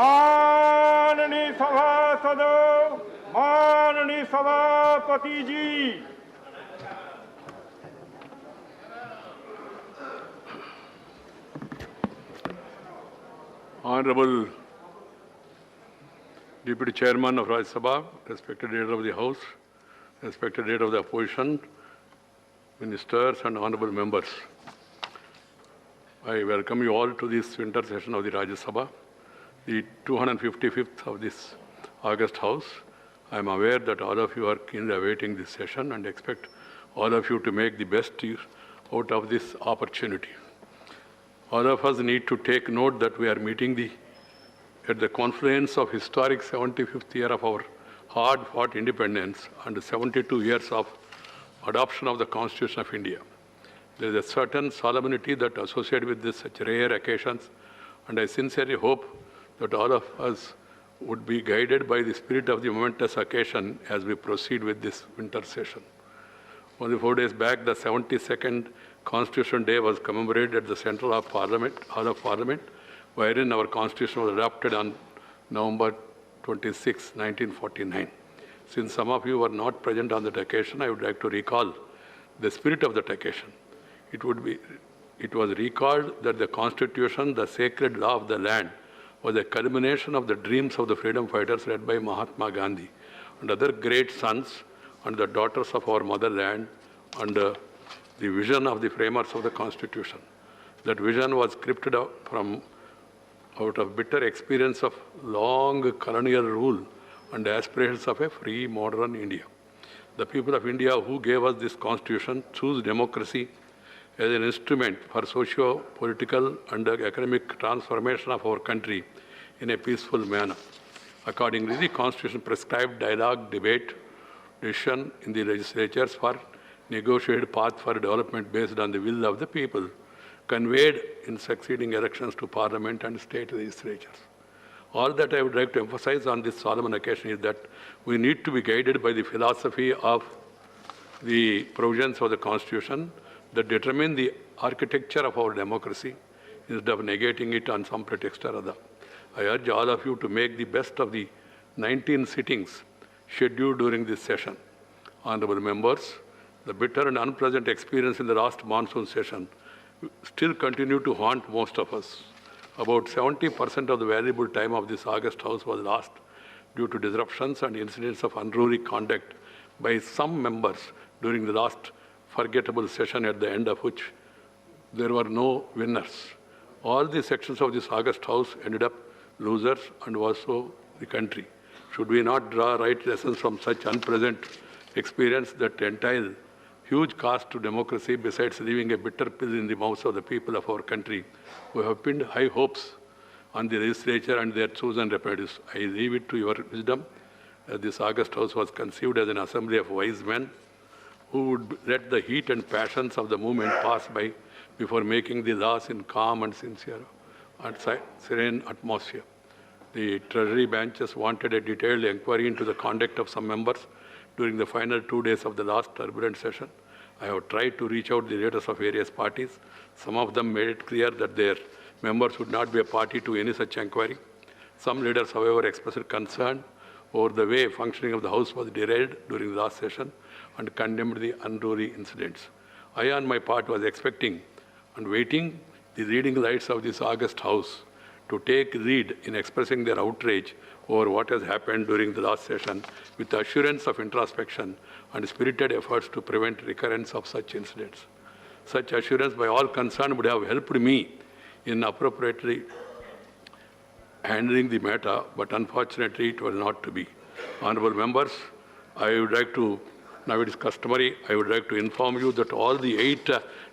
माननीय सभासदों, माननीय सभापति जी, Honorable Deputy Chairman of Rajya Sabha, respected leader of the House, respected leader of the opposition, ministers and honorable members. I welcome you all to this winter session of the Rajya Sabha, the 255th of this August House. I am aware that all of you are keenly awaiting this session and expect all of you to make the best use out of this opportunity. All of us need to take note that we are meeting at the confluence of historic 75th year of our hard-fought independence and 72 years of adoption of the Constitution of India. There is a certain solemnity that associated with this such rare occasions, and I sincerely hope that all of us would be guided by the spirit of the momentous occasion as we proceed with this winter session. Only 4 days back, the 72nd Constitution Day was commemorated at the Central Hall of Parliament, wherein our Constitution was adopted on November 26, 1949. Since some of you were not present on that occasion, I would like to recall the spirit of that occasion. It was recalled that the Constitution, the sacred law of the land, was a culmination of the dreams of the freedom fighters led by Mahatma Gandhi and other great sons and the daughters of our motherland, and the vision of the framers of the Constitution. That vision was scripted out of bitter experience of long colonial rule and aspirations of a free modern India. The people of India who gave us this Constitution chose democracy as an instrument for socio-political and economic transformation of our country in a peaceful manner. Accordingly, the Constitution prescribed dialogue, debate, decision in the legislatures for negotiated path for development based on the will of the people, conveyed in succeeding elections to Parliament and state legislatures. All that I would like to emphasize on this solemn occasion is that we need to be guided by the philosophy of the provisions of the Constitution that determine the architecture of our democracy instead of negating it on some pretext or other. I urge all of you to make the best of the 19 sittings scheduled during this session. Honorable members, the bitter and unpleasant experience in the last monsoon session still continue to haunt most of us. About 70% of the valuable time of this August House was lost due to disruptions and incidents of unruly conduct by some members during the last forgettable session, at the end of which there were no winners. All the sections of this August House ended up losers, and also the country. Should we not draw right lessons from such unpleasant experience that entail huge cost to democracy, besides leaving a bitter pill in the mouths of the people of our country who have pinned high hopes on the legislature and their chosen representatives? I leave it to your wisdom. This August House was conceived as an assembly of wise men who would let the heat and passions of the movement pass by before making the laws in calm and sincere and serene atmosphere. The Treasury benches wanted a detailed inquiry into the conduct of some members during the final 2 days of the last turbulent session. I have tried to reach out the leaders of various parties. Some of them made it clear that their members would not be a party to any such inquiry. Some leaders, however, expressed concern over the way functioning of the House was derailed during the last session and condemned the unruly incidents. I, on my part, was expecting and waiting the leading lights of this August House to take lead in expressing their outrage over what has happened during the last session with the assurance of introspection and spirited efforts to prevent recurrence of such incidents. Such assurance by all concerned would have helped me in appropriately handling the matter, but unfortunately it was not to be. Honorable members, I would like to, now it is customary, I would like to inform you that all the 8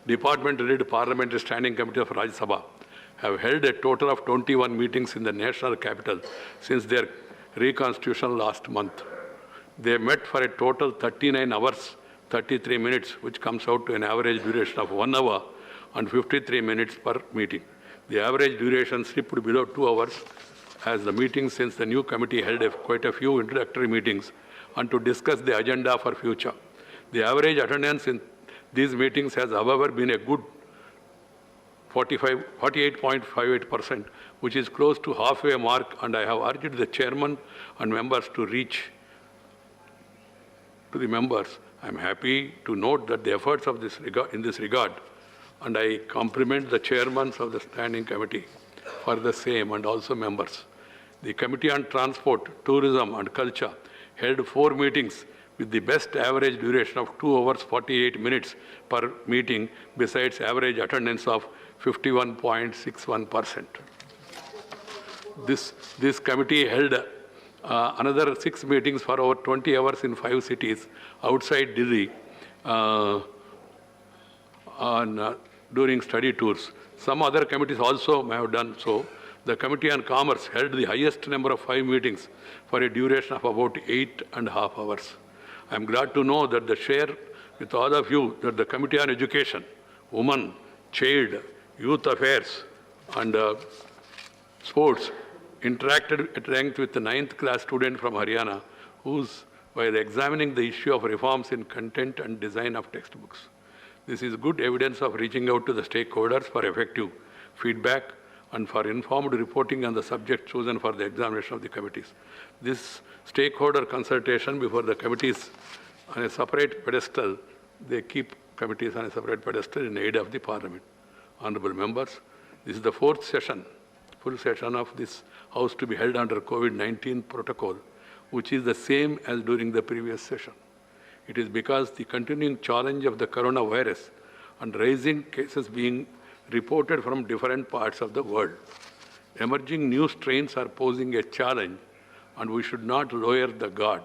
department-led parliamentary standing committees of Rajya Sabha have held a total of 21 meetings in the national capital since their reconstitution last month. They met for a total 39 hours, 33 minutes, which comes out to an average duration of 1 hour and 53 minutes per meeting. The average duration slipped below 2 hours as the meetings since the new committee held quite a few introductory meetings and to discuss the agenda for future. The average attendance in these meetings has, however, been a good 48.58%, which is close to halfway mark, and I have urged the chairman and members to reach to the members. I am happy to note that the efforts of in this regard, and I compliment the chairmen of the Standing Committee for the same and also members. The Committee on Transport, Tourism and Culture held 4 meetings with the best average duration of 2 hours 48 minutes per meeting, besides average attendance of 51.61%. This committee held another 6 meetings for over 20 hours in 5 cities outside Delhi during study tours. Some other committees also may have done so. The Committee on Commerce held the highest number of 5 meetings for a duration of about 8.5 hours. I am glad to know that the share with all of you that the Committee on Education, Women, Child, Youth Affairs and Sports interacted at length with the 9th class student from Haryana, while examining the issue of reforms in content and design of textbooks. This is good evidence of reaching out to the stakeholders for effective feedback and for informed reporting on the subject chosen for the examination of the committees. This stakeholder consultation before the committees on a separate pedestal, they keep committees on a separate pedestal in aid of the Parliament. Honorable members, this is the 4th session, full session of this House to be held under COVID-19 protocol, which is the same as during the previous session. It is because the continuing challenge of the coronavirus and rising cases being reported from different parts of the world. Emerging new strains are posing a challenge, and we should not lower the guard.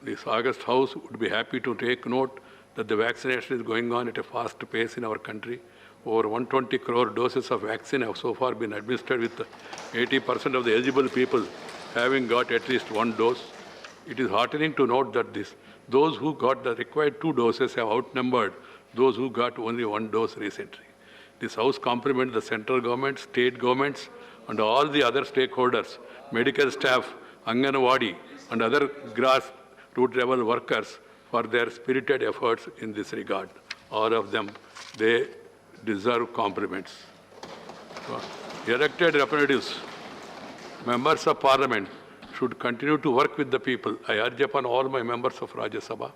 This August House would be happy to take note that the vaccination is going on at a fast pace in our country. Over 120 crore doses of vaccine have so far been administered, with 80% of the eligible people having got at least 1 dose. It is heartening to note that those who got the required 2 doses have outnumbered those who got only 1 dose recently. This House compliments the central government, state governments, and all the other stakeholders, medical staff, Anganwadi, and other grassroots level workers for their spirited efforts in this regard. All of them, they deserve compliments. Elected representatives, members of Parliament, should continue to work with the people. I urge upon all my members of Rajya Sabha,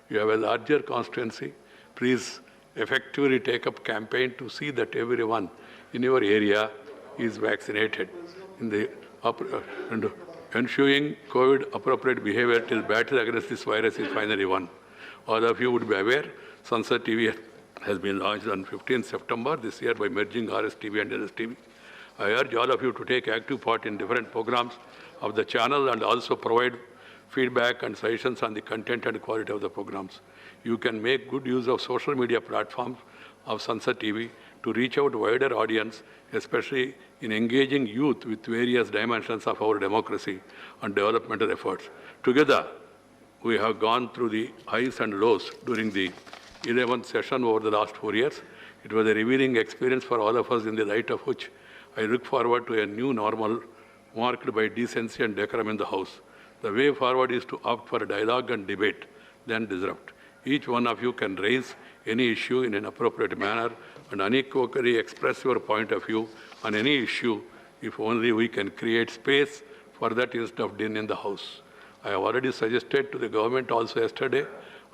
you have a larger constituency. Please effectively take up campaign to see that everyone in your area is vaccinated. And ensuring COVID appropriate behavior till battle against this virus is finally won. All of you would be aware, Sansad TV has been launched on 15th September this year by merging RSTV and LSTV. I urge all of you to take active part in different programs of the channel and also provide feedback and suggestions on the content and quality of the programs. You can make good use of social media platforms of Sansad TV to reach out to a wider audience, especially in engaging youth with various dimensions of our democracy and developmental efforts. Together, we have gone through the highs and lows during the 11th session over the last 4 years. It was a revealing experience for all of us, in the light of which I look forward to a new normal marked by decency and decorum in the House. The way forward is to opt for a dialogue and debate, then disrupt. Each one of you can raise any issue in an appropriate manner and unequivocally express your point of view on any issue, if only we can create space for that instead of din in the House. I have already suggested to the government also yesterday,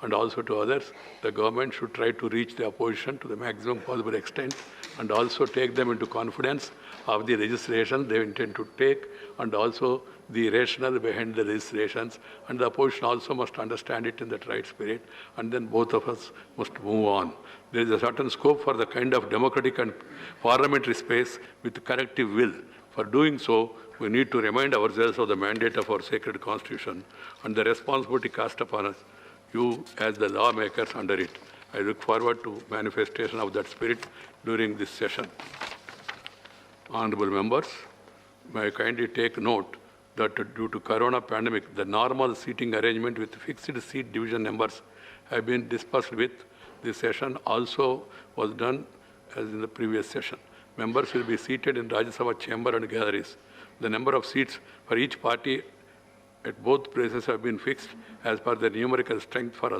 and also to others, the government should try to reach the opposition to the maximum possible extent and also take them into confidence of the legislation they intend to take, and also the rationale behind the legislations, and the opposition also must understand it in that right spirit, and then both of us must move on. There is a certain scope for the kind of democratic and parliamentary space with collective will. For doing so, we need to remind ourselves of the mandate of our sacred constitution and the responsibility cast upon us, you as the lawmakers under it. I look forward to manifestation of that spirit during this session. Honorable members, may I kindly take note that due to corona pandemic, the normal seating arrangement with fixed seat division numbers have been dispersed with. This session also was done as in the previous session. Members will be seated in Rajya Sabha chamber and galleries. The number of seats for each party at both places have been fixed as per the numerical strength for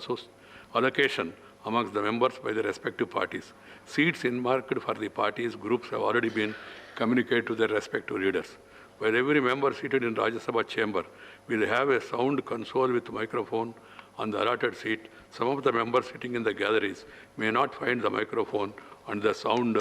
allocation. amongst the members by the respective parties. Seats earmarked for the parties groups have already been communicated to their respective leaders. While every member seated in Rajya Sabha chamber will have a sound console with microphone on the allotted seat, some of the members sitting in the galleries may not find the microphone and the sound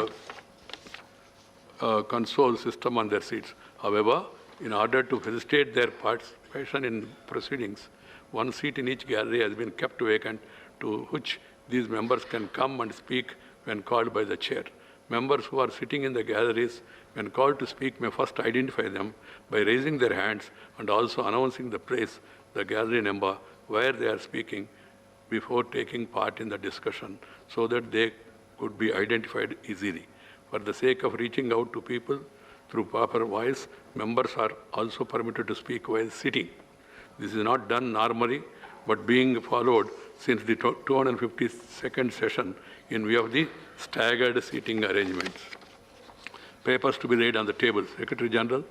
console system on their seats. However, in order to facilitate their participation in proceedings, one seat in each gallery has been kept vacant to which these members can come and speak when called by the chair. Members who are sitting in the galleries when called to speak may first identify them by raising their hands and also announcing the place, the gallery number, where they are speaking before taking part in the discussion so that they could be identified easily. For the sake of reaching out to people through proper voice, members are also permitted to speak while sitting. This is not done normally, but being followed since the 252nd session in view of the staggered seating arrangements. Papers to be laid on the table. Secretary General.